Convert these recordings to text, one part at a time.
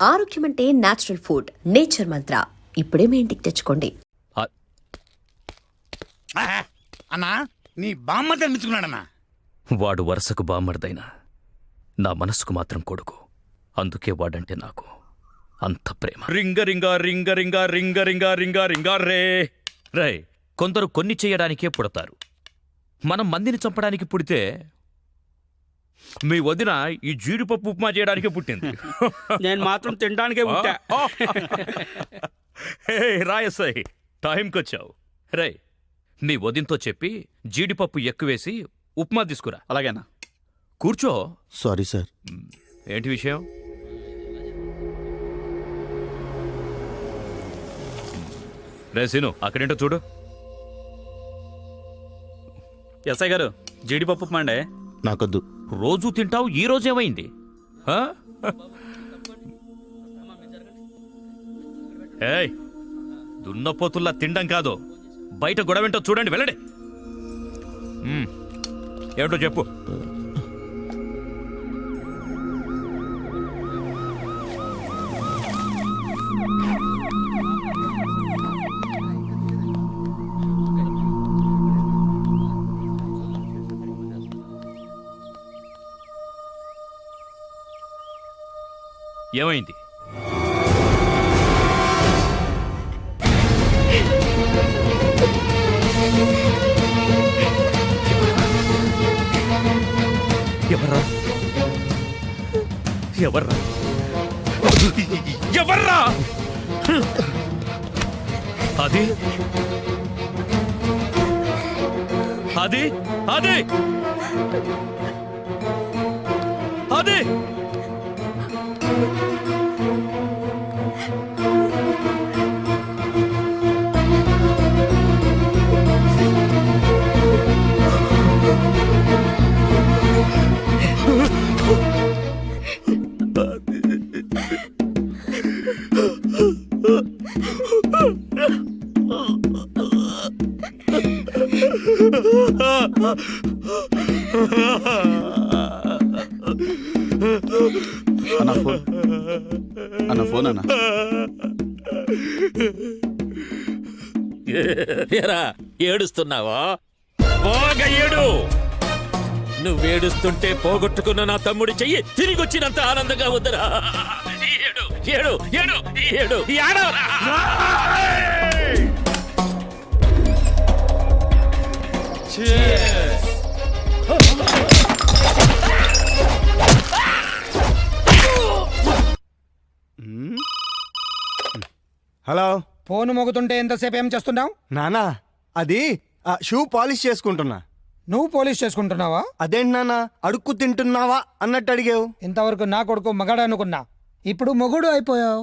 ఆరోగ్యం అంటే natural food. Nature మంత్ర ఇప్పుడే మీ ఇంటికి తెచ్చుకోండి. అన్నా నీ బామ్మర్ది అనిపించుకున్నాడన్నా. వాడు వరుసకు బామ్మర్దైనా నా మనసుకు మాత్రం కొడుకు. అందుకే వాడంటే నాకు అంత ప్రేమ. రింగ రింగ రింగ రింగ రింగ రింగ రింగ రింగ రే రే. కొందరు కొన్ని చేయడానికే పుడతారు. మనం మందిని చంపడానికి పుడితే మీ వదిన ఈ జీడిపప్పు ఉప్మా చేయడానికే పుట్టింది. నేను మాత్రం తినడానికే పుట్టా. రాయసాయి టైంకొచ్చావు. రే నీ వదినతో చెప్పి జీడిపప్పు ఎక్కువేసి ఉప్మా తీసుకురా. అలాగేనా? కూర్చో. Sorry sir. ఏంటి విషయం? రే సీను అక్కడేంటో చూడు. ఎస్ఐ గారు జీడిపప్పు ఉప్మా అండి. నాకొద్దు. రోజు తింటావు, ఈ రోజేమైంది? ఏయ్ దున్నపోతుల్లా తినడం కాదు, బయట గొడవేంటో చూడండి, వెళ్ళండి. ఏమిటో చెప్పు. ఏమైంది? ఎవర్రా ఎవర్రా ఎవర్రా? అది అది అది అది అన్న ఫోన్ అన్న. ఏడుస్తున్నావా? బాగా ఏడు. నువ్వేడుస్తుంటే పోగొట్టుకున్న నా తమ్ముడి చెయ్యి తిరిగొచ్చినంత ఆనందంగా ఉందరా. ఏడు ఏడు ఏడు ఏడు ఏడవరా. హలో. ఫోన్ మోగుతుంటే ఎంతసేపు ఏం చేస్తున్నావు? నానా అది షూ పాలిష్ చేసుకుంటున్నా. నువ్వు పోలీస్ చేసుకుంటున్నావా? అదేంటి నాన్న అడుక్కు తింటున్నావా అన్నట్టు అడిగావు. ఇంతవరకు నా కొడుకు మగాడు అనుకున్నా, ఇప్పుడు మొగుడు అయిపోయావు.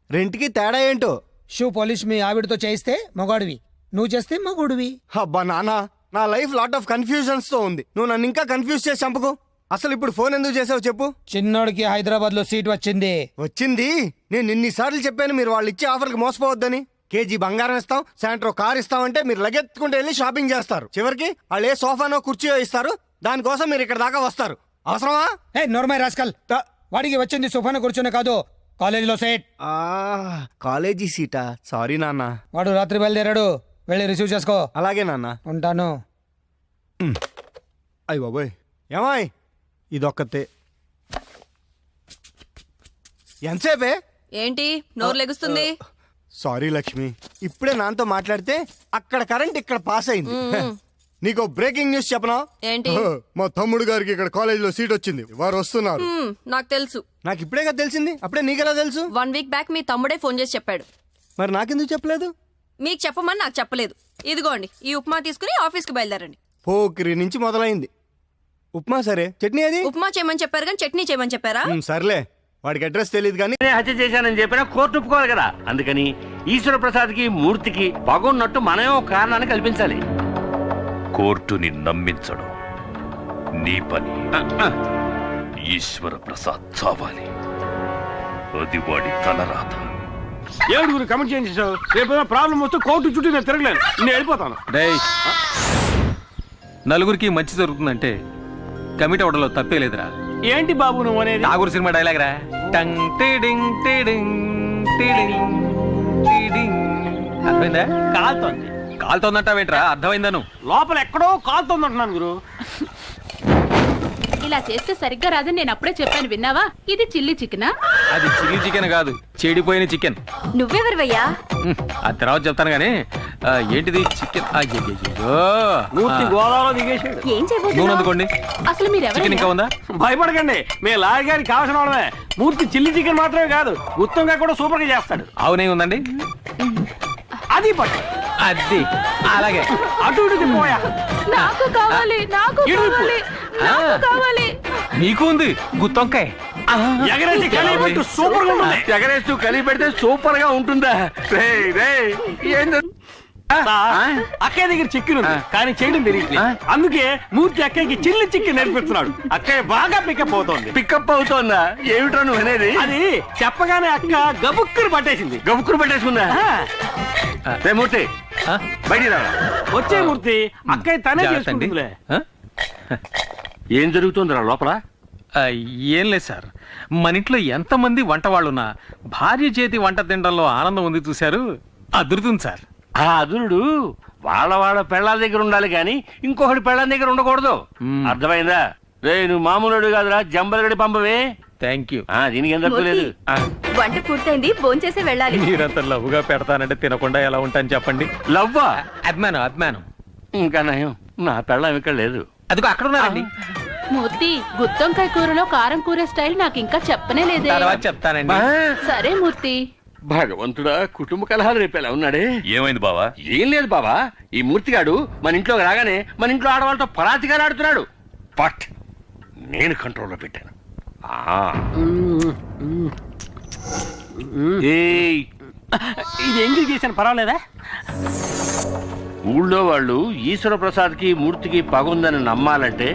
రెంట్కి తేడా ఏంటో. షూ పాలిష్ మీ ఆవిడతో చేయిస్తే మొగాడివి, నువ్వు చేస్తే మొగుడివి. అబ్బా నానా, నా లైఫ్ లాట్ ఆఫ్ కన్ఫ్యూజన్స్ తో ఉంది. నువ్వు నన్ను ఇంకా కన్ఫ్యూజ్ చేసి చంపకు. అసలు ఇప్పుడు ఫోన్ ఎందుకు చేసావు చెప్పు. చిన్నోడికి హైదరాబాద్ లో సీట్ వచ్చింది. వచ్చింది. నేను ఇన్నిసార్లు చెప్పాను మీరు వాళ్ళు ఇచ్చే ఆఫర్కి మోసపోవద్దని. కేజీ బంగారం ఇస్తాం, సాయంత్రం కార్ ఇస్తామంటే మీరు లగెత్తుకుంటూ వెళ్ళి షాపింగ్ చేస్తారు. చివరికి వాళ్ళు ఏ సోఫానో కుర్చీయో ఇస్తారు, దానికోసం మీరు ఇక్కడ దాకా వస్తారు. అవసరమా? ఏ నోర్మై రాస్కల్, వాడికి వచ్చింది సోఫాను కూర్చుని కాదు, కాలేజీలో సీట్. కాలేజీ సీటా? సారీ నాన్న. వాడు రాత్రి బయలుదేరాడు, వెళ్ళి రిసీవ్ చేసుకో. అలాగే నాన్న. ఉంటాను. అయ్య బాబోయ్, ఏమాయ్ ఇదొక్కతే. ఎంతసేపే? ఏంటి నోరు లెగుస్తుంది? సారీ లక్ష్మి, ఇప్పుడే నాతో మాట్లాడితే అక్కడ కరెంట్ ఇక్కడ పాస్ అయింది. నీకు బ్రేకింగ్ న్యూస్ చెప్పనా? ఏంటి? మా తమ్ముడు గారికి ఇక్కడ కాలేజీలో సీట్ వచ్చింది, వారు వస్తున్నారు. నాకు తెలుసు. నాకు ఇప్పుడే కదా తెలిసింది. అప్పుడే నీకెలా తెలుసు? 1 వీక్ బ్యాక్ మీ తమ్ముడే ఫోన్ చేసి చెప్పాడు. మరి నాకెందుకు చెప్పలేదు? మీకు చెప్పమని నాకు చెప్పలేదు. ఇదిగోండి ఈ ఉప్మా తీసుకుని ఆఫీస్కి బయలుదేరండి. పోకిరి నుంచి మొదలైంది. ఉప్మా సరే, చట్నీ అది? ఉప్మా చేయమని చెప్పారు కానీ చట్నీ చేయమని చెప్పారా? సర్లే, వాడికి అడ్రస్ తెలియదు కానీ హత్య చేశానని చెప్పినా కోర్టు ఒప్పుకోవాలి కదా. అందుకని ఈశ్వర ప్రసాద్కి మూర్తికి బాగున్నట్టు మనమే ఒక కారణాన్ని కల్పించాలి. కోర్టుని నమ్మించడం నీ పని. ఈశ్వర ప్రసాద్ చావాలి, అది వాడి తలరాత. ఏడుగురు కమెంట్ చేయించావు. రేపు ప్రాబ్లం వస్తే కోర్టు చుట్టూ నేను తిరగలేను, నేను వెళ్ళిపోతాను. నలుగురికి మంచి జరుగుతుందంటే కమిట్ అవడంలో తప్పే లేదురా. ఏంటి బాబు నువ్వు అనేది? నాగూరు సినిమా డైలాగ్ రా. టంగ్ టిడింగ్ టిడింగ్ టిడింగ్ టిడింగ్. అర్థమైందా? కాలుతోంది. కాలుతోందంటావేంట్రా? అర్థమైందా నువ్వు? లోపల ఎక్కడో కాలుతోంది అంటున్నాను గురు. ఇలా చేస్తే సరిగ్గా రాదని నేను అప్పుడే చెప్పాను, విన్నావా? ఇది చిల్లీ చికెనా? అది చిల్లీ చికెన్ కాదు, చెడిపోయిన చికెన్. నువ్వెవరివయ్యా? అది తర్వాత చెప్తాను కానీ ఏంటిది చికెన్? మూర్తి గోదావరిలో దిగేసాడు. ఏం నూనె చేయబోతున్నావు? అందుకోండి. అసలు మీరు చికెన్ ఇంకా ఉందా? భయపడకండి, మీ లాయర్ గారికి కావాల్సిన వాళ్ళమే. మూర్తి చిల్లి చికెన్ మాత్రమే కాదు, గుత్తంగా కూడా సూపర్ గా చేస్తాడు. అవునే ఉందండి. అది పట్టు. అది అలాగే. అటు ఇటు తిప్పోయా. నాకు కావాలి, నాకు కావాలి, నాకు కావాలి. నీకు ఉంది గుత్తొంకాయ. ఎగరేసి కలిపెట్టు, సూపర్ గా ఉంటుంది. ఎగరేస్తూ కలిపి పెడితే సూపర్ గా ఉంటుందా? రేయ్, రేయ్, ఏంది? అక్కయ్య దగ్గర చికెన్ ఉంది కానీ చేయడం తెలియట్లేదు. అందుకే మూర్తి అక్కయ్యకి చిల్లి చికెన్ నేర్పిస్తున్నాడు. అక్కయ్య బాగా పికప్ అవుతోంది. పికప్ అవుతోందా? ఏమిట్రా నువ్వు అనేది? అది చెప్పగానే అక్క గబుక్కుని పట్టేసింది. గబుక్కురు పట్టేసుకుందా? రే మూర్తి, బయటికి రా. వచ్చే మూర్తి, అక్కయ్య తనే జాగ్రత్త అండి. చేసుకుంటుందిలే. ఏం జరుగుతుందిరా లోపల? ఏం లేదు సార్, మన ఇంట్లో ఎంతమంది వంట వాళ్ళున్నా భార్య చేతి వంట తినడంలో ఆనందం ఉంది చూశారు, అదురుతుంది సార్. ఆ అదురుడు వాళ్ళ పెళ్ళాల దగ్గర ఉండాలి కానీ ఇంకొకటి పెళ్ళాల దగ్గర ఉండకూడదు. అర్థమైందా? రే నువ్వు మామూలుడు కాదురా, జంబలగడి పంపవే. Thank you. దీనికి ఎంత లేదు. వంట పూర్తయింది, భోంచేసి వెళ్ళాలి. మీరంత లవ్వుగా పెడతానంటే తినకుండా ఎలా ఉంటాను చెప్పండి. లవ్వా? అభిమానం అభిమానం. ఇంకా నయం, నా పెళ్ళం ఇక్కడ లేదు. అదిగో అక్కడ ఉన్నారండి. మూర్తి, గుత్తొంకాయ కూరలో కారం కూరే స్టైల్ నాకు ఇంకా చెప్పనే లేదే. తర్వాత చెప్తానండి. సరే మూర్తి. భగవంతుడా, కుటుంబ కలహాలు రేపేలా ఉన్నాడే. ఏమైంది బావా? ఏం లేదు బాబా, ఈ మూర్తిగాడు మన ఇంట్లోకి రాగానే మన ఇంట్లో ఆడవాళ్ళతో పరాతిగా ఆడుతున్నాడు. బట్ నేను కంట్రోల్లో పెట్టాను. ఇది ఎంగిల్ చేశాను, పర్వాలేదా? ఊళ్ళో వాళ్ళు ఈశ్వర ప్రసాద్కి మూర్తికి పగుందని నమ్మాలంటే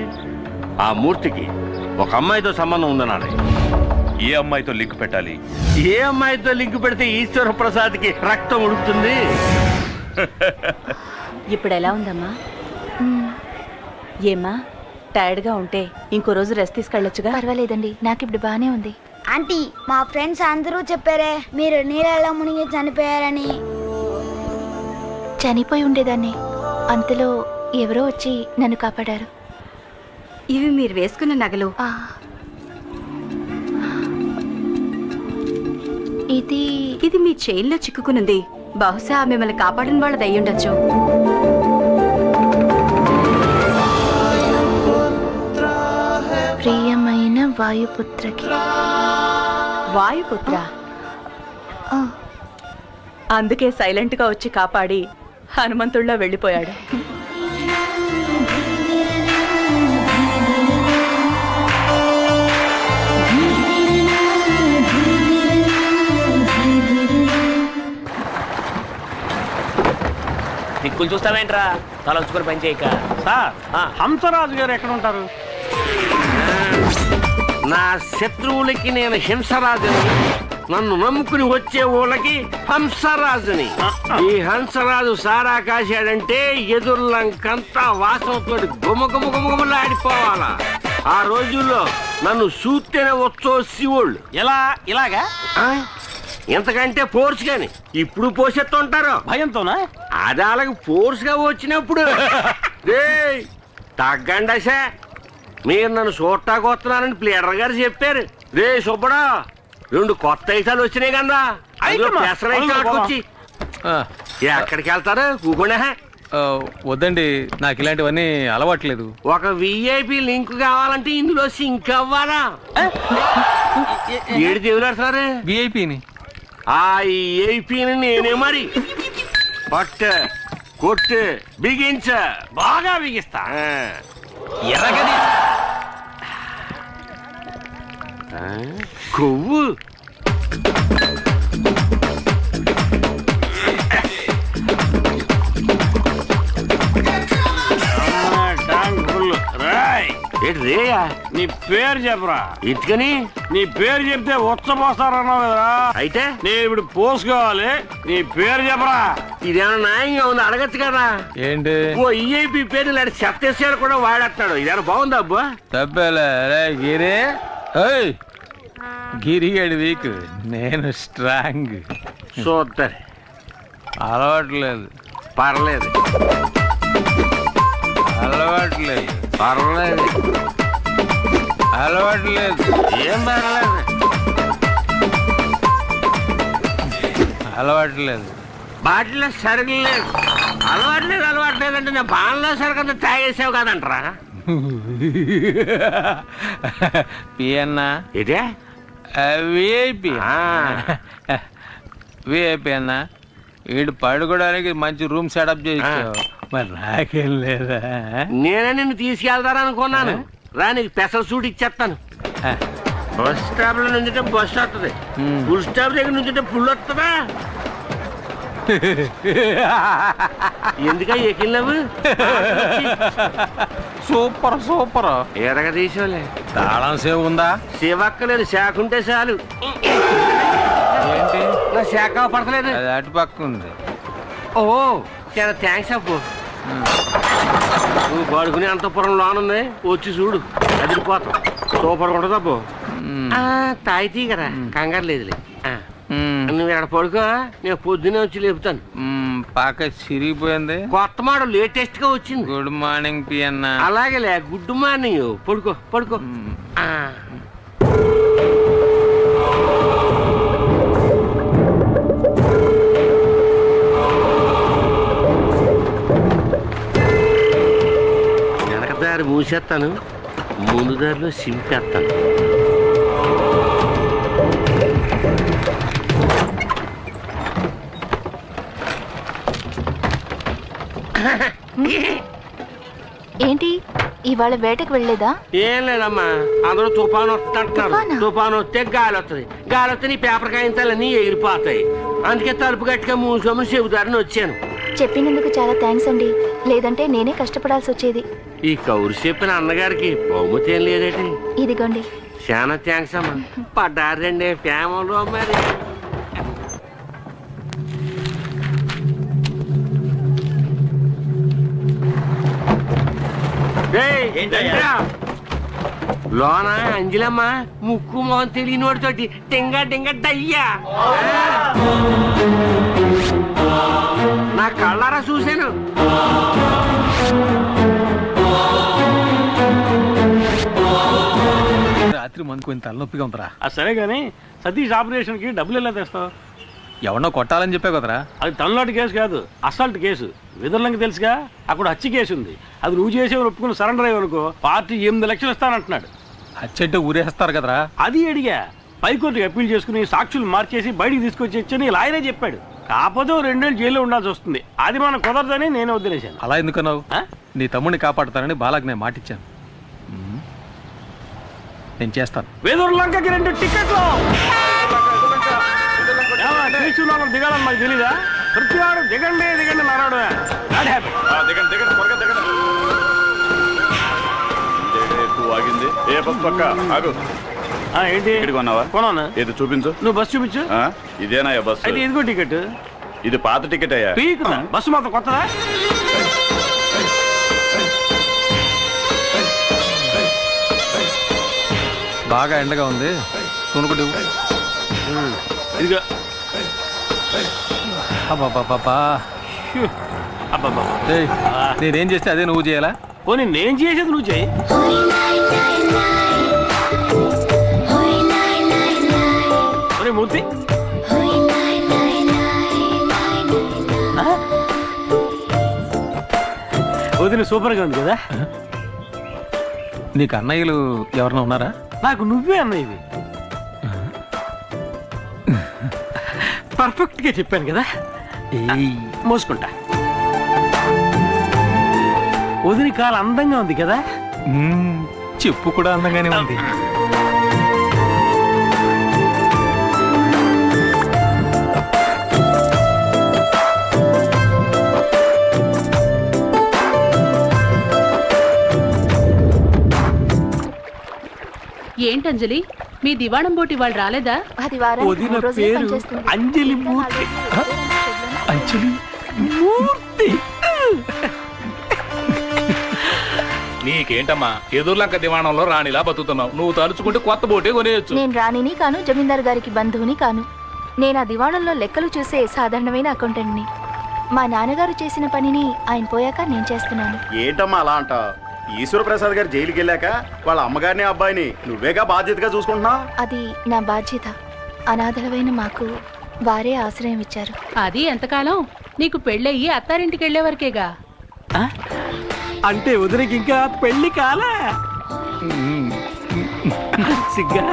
ఆ మూర్తికి ఒక అమ్మాయితో సంబంధం ఉందనాలి. ఏ అమ్మాయితో లింక్ పెట్టాలి? ఏ అమ్మాయితో లింక్ పెడితే ఈశ్వర ప్రసాద్కి రక్తం ఉడుకుతుంది? ఇప్పుడు ఎలా ఉందమ్మా? ఏమ్మా, టైర్డ్ గా ఉంటే ఇంకో రోజు రెస్ట్ తీసుకెళ్ళొచ్చుగా. పర్వాలేదండి, నాకు ఇప్పుడు బానే ఉంది. ఆంటీ, మా ఫ్రెండ్స్ అందరూ చెప్పారే మీరు నీళ్ళలో మునిగి చనిపోయారని. చనిపోయి ఉండేదాన్ని, అంతలో ఎవరో వచ్చి నన్ను కాపాడారు. ఇవి మీరు వేసుకున్న నగలు. ఇది మీ చైన్లో చిక్కుకునుంది. బహుశా మిమ్మల్ని కాపాడిన వాళ్ళది అయ్యుండొచ్చు. ప్రియమైన వాయుపుత్రకి. వాయుపుత్ర? అందుకే సైలెంట్ గా వచ్చి కాపాడి హనుమంతుడిలా వెళ్ళిపోయాడు. దిక్కులు చూస్తావేంట్రా, తలొచ్చుకొని పని చేయక. సార్, హంసరాజు గారు ఎక్కడ ఉంటారు? నా శత్రువులకి నేను హింసరాజుని, నన్ను నమ్ముకుని వచ్చే ఊళ్ళకి హంసరాజుని. ఈ హంసరాజు సారా కాశాడంటే ఎదుర్లంకంతా వాసనతో గుమగుమగుమగుమలాడిపోవాలా. ఆ రోజుల్లో నన్ను చూస్తేనే వచ్చో శివుళ్ళు. ఇలాగా ఎంతకంటే ఫోర్స్ గాని ఇప్పుడు పోసేస్తుంటారు భయంతోనా? అది అలాగ ఫోర్స్ గా వచ్చినప్పుడు తగ్గండసా, మీరు నన్ను చూడటానికి వస్తున్నానని ప్లేడర్ గారు చెప్పారు. రే సుబ్బడా, 2 కొత్త ఐసాలు వచ్చినాయి కదా, వచ్చి ఎక్కడికి వెళ్తారు? కూకుండా వద్దండి, నాకు ఇలాంటివన్నీ అలవాట్లేదు. ఒక విఐపి లింక్ కావాలంటే ఇందులో సింక్ అవ్వాలా? ఏడు దేవులాడుతున్నారు విఐపిని. ఆ ఏపీని నేనే మరి పట్టు కొట్టు బిగించ బాగా బిగిస్తా. ఎర్రగది కొవ్వు రేయా, నీ పేరు చెప్పరా. ఇటుకని నీ పేరు చెప్తే ఉచ్చపోస్తారన్నావు కదరా, అయితే నేను ఇప్పుడు పోసుకోవాలి. నీ పేరు చెప్పరా. ఇదేమన్నా న్యాయంగా ఉంది? అడగచ్చు కదా. ఏంటి? ఓ ఈఐపి పేరు ఇలాంటి చెత్తేసాడు కూడా వాడేస్తాడు. ఇదేమన్నా బాగుందా అబ్బా? తప్పేలే గిరే. గిరిగడి వీక్, నేను స్ట్రాంగ్. చూద్దరు. అలవాట్లేదు. పర్లేదు. అలవాట్లేదు. పర్లేదు. అలవాట్లేదు. ఏం పర్లేదు. అలవాట్లేదు. బాటిల్లో సరుకులు లేదు. అలవాట్లేదు అంటే నేను బాణలో సరుకు తాగేసావు కదంటరా. పియన్నా ఇదే విఐపి. విఐపి అన్న, వీడు పడుకోవడానికి మంచి రూమ్ సెటప్ చేయించావు, మరి నాకేం లేదా? నేనే నిన్ను తీసుకెళ్తారనుకున్నాను. రా, నీకు స్పెషల్ సూట్ ఇచ్చేస్తాను. బస్ స్టాప్ లో నుంచుంటే బస్ వస్తుంది, ఫుల్ స్టాప్ దగ్గర నుంచుంటే ఫుల్ వస్తుందా? ఎందుక ఎక్కినవు? Super super. ఎరగ తీసుకోలే. తాళం సేవ్ ఉందా? సేవక్కలేదు, శాఖ ఉంటే చాలు. ఏంటి నా శాఖ పడతలేదు. అది అటు పక్క ఉంది. ఓ చాలా థ్యాంక్స్ అప్పు. నువ్వు పడుకునే అంతపురం లోనుంది, వచ్చి చూడు, అదిరిపోతాం. సూపర్ ఉంటుంది అప్పు. తాయితీ కదా, కంగారు లేదులే. నువ్వు ఇక్కడ పడుకో, నేను పొద్దునే వచ్చి లేపుతాను. పాక చిరిగిపోయింది. కొత్త మోడల్ లేటెస్ట్ గా వచ్చింది. గుడ్ మార్నింగ్ పియన్నా. అలాగేలే, గుడ్ మార్నింగ్. పడుకో పడుకో. వెనక దారి మూసేస్తాను, ముందు దారిలో సింపేస్తాను. ఏంటి ఇవాళ వేటకు వెళ్ళలేదా? ఏం లేదమ్మా, అందరూ తుఫాను వస్తుందంటున్నారు. తుఫాను వస్తే గాలి వస్తుంది, గాలి వస్తే నీ పేపర్ కాగితాలన్నీ ఎగిరిపోతాయి. అందుకే తలుపు గట్టిగా మూసుకోమని చెబుతారని వచ్చాను. చెప్పినందుకు చాలా థ్యాంక్స్ అండి, లేదంటే నేనే కష్టపడాల్సి వచ్చేది. ఈ కౌరు చెప్పిన అన్నగారికి బహుమతి ఏం లేదేటి? ఇదిగోండి. చాలా థ్యాంక్స్ అమ్మా. పడ్డారండి ఫ్యామిలీలో మరి. లోన అంజలమ్మ ముక్కు మొహం తెలియనోడితోటి టింగా టింగా డయ్యా. నా కళ్ళారా చూశాను. రాత్రి మనకు కొంచెం తలనొప్పిగా ఉందిరా. సరే గానీ సతీష్ ఆపరేషన్ కి డబ్బులు ఎలా తెస్తావు? ఎవరినో కొట్టాలని చెప్పే కదరా. అది తనలాంటి కేసు కాదు, అసల్ట్ కేసు. విధులంకి తెలుసుగా, అక్కడ హత్య కేసు ఉంది. అది నువ్వు చేసేవి ఒప్పుకుని సరెండర్ అయ్యనుకో పార్టీ 8 లక్షలు ఇస్తానంటున్నాడు. హత్యంటే ఊరేస్తారు కదరా. అది అడిగా. పైకోర్టుకి అప్పీల్ చేసుకుని సాక్షులు మార్చేసి బయటికి తీసుకొచ్చి లాయరే చెప్పాడు. కాకపోతే 2 ఏళ్ళు జైల్లో ఉండాల్సి వస్తుంది. అది మనం కుదరదని నేను వదిలేశాను. అలా ఎందుకన్నావు? నీ తమ్ముడిని కాపాడుతానని బాలాకి నేను మాటిచ్చాను. నేను చేస్తాను. వేదూరులంకకి 2 టికెట్లు. దిగాలని మాకు తెలీదా? ప్రతివాడు దిగండి దిగండి నారాడు. ఏంటి కొన్నాను? ఏది చూపించు. నువ్వు బస్సు చూపించు. ఇదేనా బస్? అయితే ఇదిగో టికెట్. ఇది పాత టికెట్ అయ్యా. పీకుదా బస్సు మాత్రం కొత్తదా? బాగా ఎండగా ఉంది, కొనుక్కుంటు. ఇదిగో. నేనేం చేస్తే అదే నువ్వు చేయాలా? పోనీ నేను చేసేది నువ్వు చేయి. మూర్తి వదిన సూపర్ గా ఉంది కదా. నీకు అన్నయ్యలు ఎవరన్నా ఉన్నారా? నాకు నువ్వే అన్నయ్యవి. పర్ఫెక్ట్ గా చెప్పాను కదా. మోసుకుంటా. వదిన కాలు అందంగా ఉంది కదా. చెప్పు కూడా అందంగానే ఉంది. ఏంటంజలి, మీ దివాణం బోటి వాళ్ళు రాలేదా? వదిన పేరు అంజలి మూర్తి. అంజలి మూర్తి. నీ నీకేంటమ్మా ఎదుర్లంక దివాణంలో రాణిలా బతుకుతున్నావు. నువ్వు తలుచుకుంటే కొత్త బోటే కొనేయచ్చు. నేను రాణిని కాను, జమీందారు గారికి బంధువుని కాను. నేను ఆ దివాణంలో లెక్కలు చూసే సాధారణమైన అకౌంటెంట్ని. మా నాన్నగారు చేసిన పనిని ఆయన పోయాక నేను చేస్తున్నాను. ఏంటమ్మా అలా అంటావు? ఈశ్వర ప్రసాద్ గారు జైలుకి వెళ్ళాక వాళ్ళ అమ్మగారిని అబ్బాయిని నువ్వేగా బాధ్యతగా చూసుకుంటున్నావు. అది నా బాధ్యత. అనాథలమైన మాకు వారే ఆశ్రయం ఇచ్చారు. అది ఎంతకాలం? నీకు పెళ్ళయ్యి అత్తారింటికి వెళ్లే వరకేగా. అంటే వదిలికి ఇంకా పెళ్లి కాలే సిగ్గా.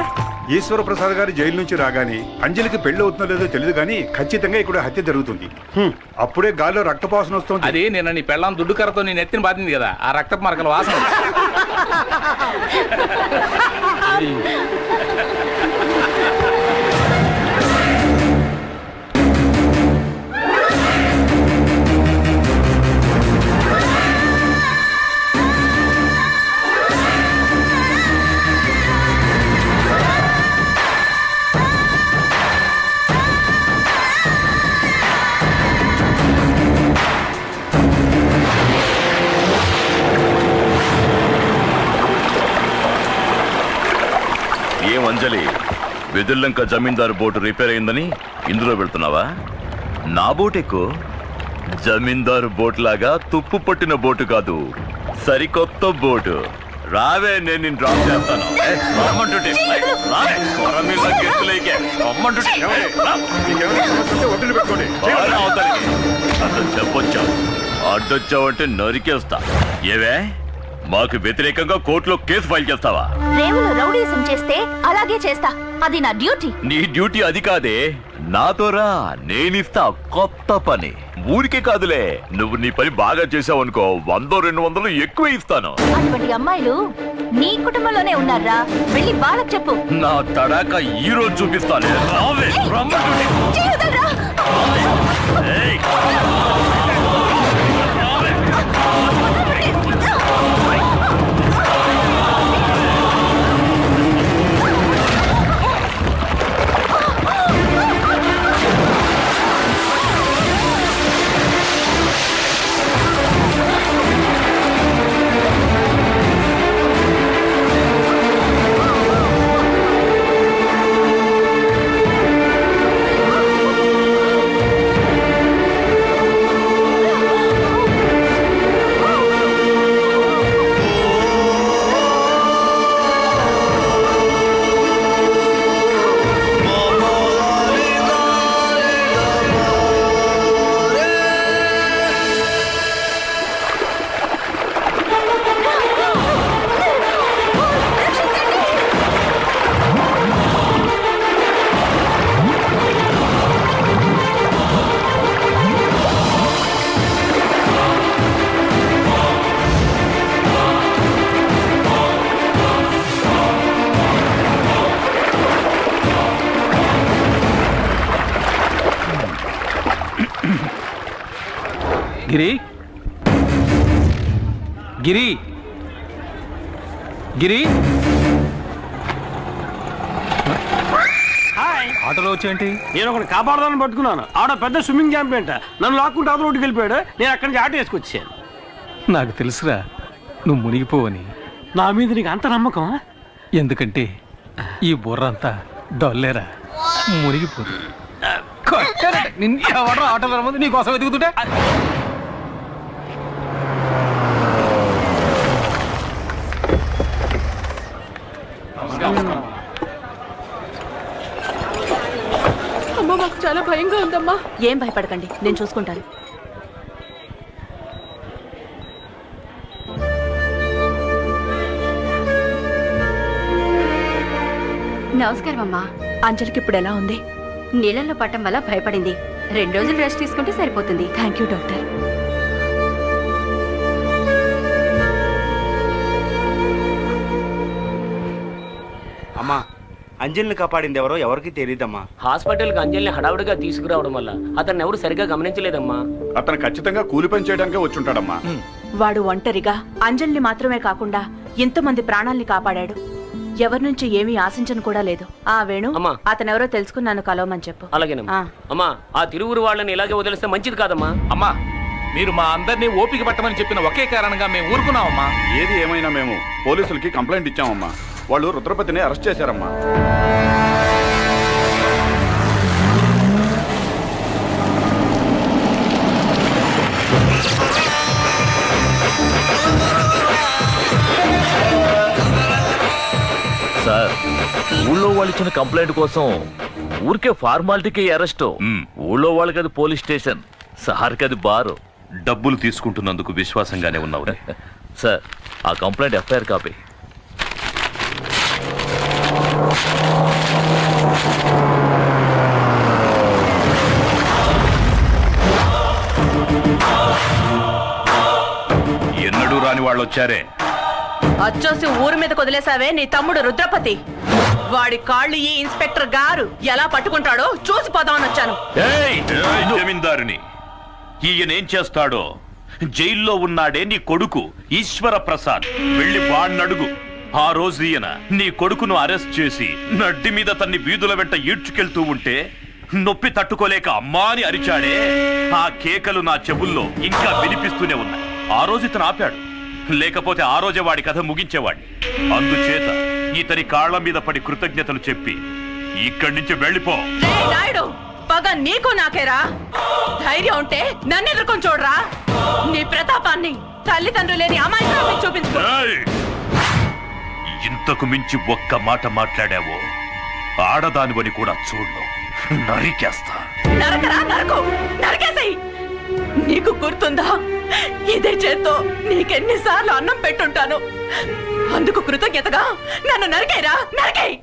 ఈశ్వర ప్రసాద్ గారు జైలు నుంచి రాగానే అంజలికి పెళ్లి అవుతుందో లేదో తెలియదు కానీ ఖచ్చితంగా ఇక్కడ హత్య జరుగుతుంది. అప్పుడే గాల్లో రక్తపాసన వస్తుంది. అది నిన్న నీ పెళ్ళాం దుడ్డు కర్రతో నీ నెత్తిని బాధింది కదా, ఆ రక్తపు మరకల వాసన. ఏం అంజలి, వెదుర్లంక జమీందారు బోటు రిపేర్ అయిందని ఇందులో వెళ్తున్నావా? నా బోట్ ఎక్కు. జమీందారు బోట్ లాగా తుప్పు పట్టిన బోటు కాదు, సరికొత్త బోటు. రావే, నేను నిన్ను డ్రాప్ చేస్తాను. రమ్మంటుంటే రావే, కొర మీద గెంతులేకే రమ్మంటుంటే అవతలికి. అసలు చెప్పొచ్చావు, అడ్డొచ్చావంటే నరికేస్తా. ఏవే, మాకు వ్యతిరేకంగా కోర్టులో కేసు ఫైల్ చేస్తావా? రేవులో రౌడీసం చేస్తే అలాగే చేస్తా. అది నా డ్యూటీ. నీ డ్యూటీ అది కాదే, నాతో రా, నేనిస్తా కొత్త పని. ఊరికే కాదులే, నువ్వు నీ పని బాగా చేసావనుకో 100-200 ఎక్కువ ఇస్తాను. అటువంటి అమ్మాయిలు నీ కుటుంబంలోనే ఉన్నారా? వెళ్ళి వాళ్ళకి చెప్పు. నా తడాక ఈ రోజు చూపిస్తాను. రావే, రమ్మంటుంటే. ఏయ్. గిరి గిరి గిరి, ఆటోలో వచ్చేంటి? నేను ఒకటి కాపాడదాన్ని పట్టుకున్నాను. ఆడ పెద్ద స్విమ్మింగ్ ఛాంపియన్, నన్ను లాక్కుంటే అవతల రోడ్డుకి వెళ్ళిపోయాడు. నేను అక్కడి నుంచి ఆటో వేసుకొచ్చాను. నాకు తెలుసురా నువ్వు మునిగిపోవని. నా మీద నీకు అంత నమ్మకం? ఎందుకంటే ఈ బుర్రంతా డొల్లేరా, మునిగిపోదు. ఎవడో ఆటోలో ముందు నీ కోసం వెతుకుతుంటే అమ్మా, మాకు చాలా భయంగా ఉందమ్మా. ఏం భయపడకండి, నేను చూసుకుంటాను. నమస్కారం అమ్మా. అంజలికి ఇప్పుడు ఎలా ఉంది? నీళ్ళల్లో పట్టం వల్ల భయపడింది. 2 రోజులు రెస్ట్ తీసుకుంటే సరిపోతుంది. Thank you doctor. అమ్మా, అంజలిని కాపాడింది ఎవరో ఎవరికి తెలియదమ్మా. హాస్పిటల్కి అంజలిని హడావుడిగా తీసుకురావడం వల్ల అతన్ని ఎవరు సరిగా గమనించలేదమ్మా. అతను ఖచ్చితంగా కూలి పని చేయడానికే వచ్చుంటాడమ్మా. వాడు ఒంటరిగా అంజలిని మాత్రమే కాకుండా ఎంతమంది ప్రాణాల్ని కాపాడాడు. ఎవరి నుంచి ఏమీ ఆశించను కూడా లేదు. ఆ వేణు, అతనెవరో తెలుసుకున్నాను, కలవమని చెప్పు. అలాగేనమ్మా. అమ్మా, ఆ తిరువురు వాళ్ళని ఇలాగే వదిలేస్తే మంచిది కాదమ్మా. అమ్మా, మీరు మా అందరినీ ఓపిక పట్టమని చెప్పిన ఒకే కారణంగా మేము ఊరుకున్నామమ్మా. ఏది ఏమైనా మేము పోలీసులకి కంప్లైంట్ ఇచ్చామమ్మా. వాళ్ళు రుద్రపతిని అరెస్ట్ చేశారమ్మా. సార్, ఊళ్ళో వాళ్ళు ఇచ్చిన కంప్లైంట్ కోసం ఊరికే ఫార్మాలిటీకి అరెస్ట్. ఊళ్ళో వాళ్ళకి అది పోలీస్ స్టేషన్, సార్కి అది బారు. డబ్బులు తీసుకుంటున్నందుకు విశ్వాసంగానే ఉన్నావు. సార్, ఆ కంప్లైంట్ ఎఫ్ఐఆర్ కాపీ. ఎన్నడూ రాని వాళ్ళు వచ్చారే. అచ్చోసి ఊరి మీద వదిలేసావే నీ తమ్ముడు రుద్రపతి. వాడి కాళ్ళు ఈ ఇన్స్పెక్టర్ గారు ఎలా పట్టుకుంటాడో చూసి పోదామని వచ్చాను. జమీందారుని ఈయనేం చేస్తాడో. జైల్లో ఉన్నాడే నీ కొడుకు ఈశ్వర ప్రసాద్, వెళ్ళి వాణ్ణడుగు. ఆ రోజు ఈయన నీ కొడుకును అరెస్ట్ చేసి నడ్డి మీద తన్ని వీధుల వెంట ఈడ్చుకెళ్తూ ఉంటే నొప్పి తట్టుకోలేక అమ్మా అని అరిచాడే. ఆ కేకలు నా చెవుల్లో ఇంకా వినిపిస్తూనే ఉన్నాయి. ఆ రోజు ఇతను ఆపాడు, లేకపోతే ఆ రోజే వాడి కథ ముగించేవాడిని. అందుచేత ఇతని కాళ్ల మీద పడి కృతజ్ఞతలు చెప్పి ఇక్కడి నుంచి వెళ్ళిపో. నాయుడు, పగ నీకు నాకేరా. ధైర్యం ఉంటే నన్ను ఎదుర్కొని చూడరా. నీ ప్రతాపాన్ని తల్లిదండ్రులు లేని అమాయకురాలకు చూపించుకో. ఇంతకు మించి ఒక్క మాట మాట్లాడావో ఆడదానివని కూడా చూడు, నరికేస్తా. నరకరా, నరకు, నరకేసాయి. నీకు గుర్తుందా, ఇదే చేత్తో నీకెన్నిసార్లు అన్నం పెట్టుంటాను. అందుకు కృతజ్ఞతగా నన్ను నరికేరా, నరికేయ్.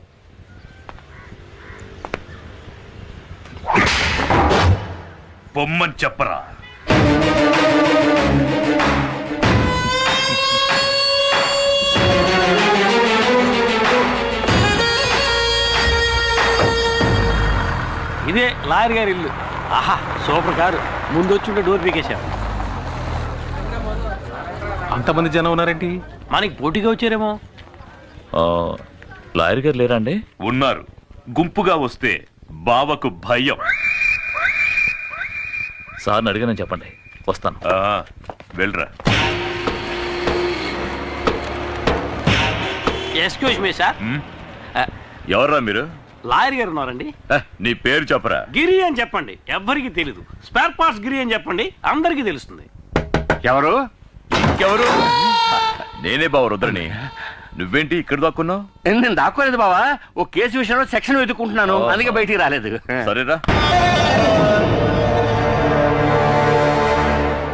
బొమ్మని చెప్పరా. ఇదే లాయర్ గారి ఇల్లు. ఆహా, సూపర్ కారు. ముందు వచ్చి డోర్ పీకేశాం. అంతమంది జనం ఉన్నారేంటి? మనకి పోటీగా వచ్చారేమో. లాయర్ గారు లేరా అండి? ఉన్నారు. గుంపుగా వస్తే బావకు భయం. సార్ని అడిగానని చెప్పండి, వస్తాను. వెళ్ళరా. Excuse me sir. ఎవర్రా మీరు? లాయర్ గారు ఉన్నారండి. నీ పేరు చెప్పరా. గిరి అని చెప్పండి, ఎవ్వరికి తెలీదు. స్పేర్ పార్ట్స్ గిరి అని చెప్పండి, అందరికీ తెలుస్తుంది. ఎవరు? ఇంకెవరు? నేనే బావ రుద్రని. నువ్వేంటి ఇక్కడ దాక్కున్నావు? నేను దాక్కోలేదు బావా, ఓ కేసు విషయంలో సెక్షన్ వెతుక్కుంటున్నాను, అందుకే బయటికి రాలేదు. సరేరా.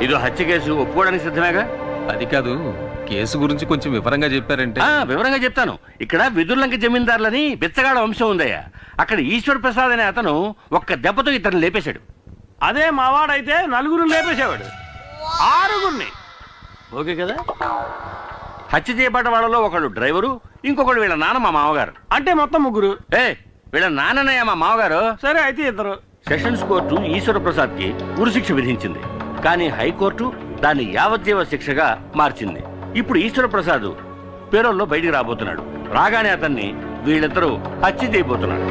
ఇది హత్య కేసు, ఒప్పుకోవడానికి సిద్ధమేగా? అది కాదు, కేసు గురించి కొంచెం వివరంగా చెప్పారంటే. వివరంగా చెప్తాను. ఇక్కడ విదుర్లంక జమీందారులని బిచ్చగాడ వంశం ఉందయ్యా. అక్కడ ఈశ్వర్ ప్రసాద్ అనే అతను ఒక్క దెబ్బతో ఇతను లేపేశాడు. అదే మావాడైతే నలుగురు లేపేసేవాడు, 6గురిని. ఓకే కదా? హత్య చేయబడ్డ వాళ్ళలో ఒకడు డ్రైవరు, ఇంకొకడు వీళ్ళ నాన్న మా మామగారు. అంటే మొత్తం 3. వీళ్ళ నాన్ననయ్య మా మామగారు. సరే, అయితే 2. సెషన్స్ కోర్టు ఈశ్వర ప్రసాద్ కి ఉరిశిక్ష విధించింది, కానీ హైకోర్టు దాన్ని యావజ్జీవ శిక్షగా మార్చింది. ఇప్పుడు ఈశ్వర ప్రసాద్ పేరోల్లో బయటికి రాబోతున్నాడు. రాగానే అతన్ని వీళ్ళిద్దరూ హత్య చేయబోతున్నాడు.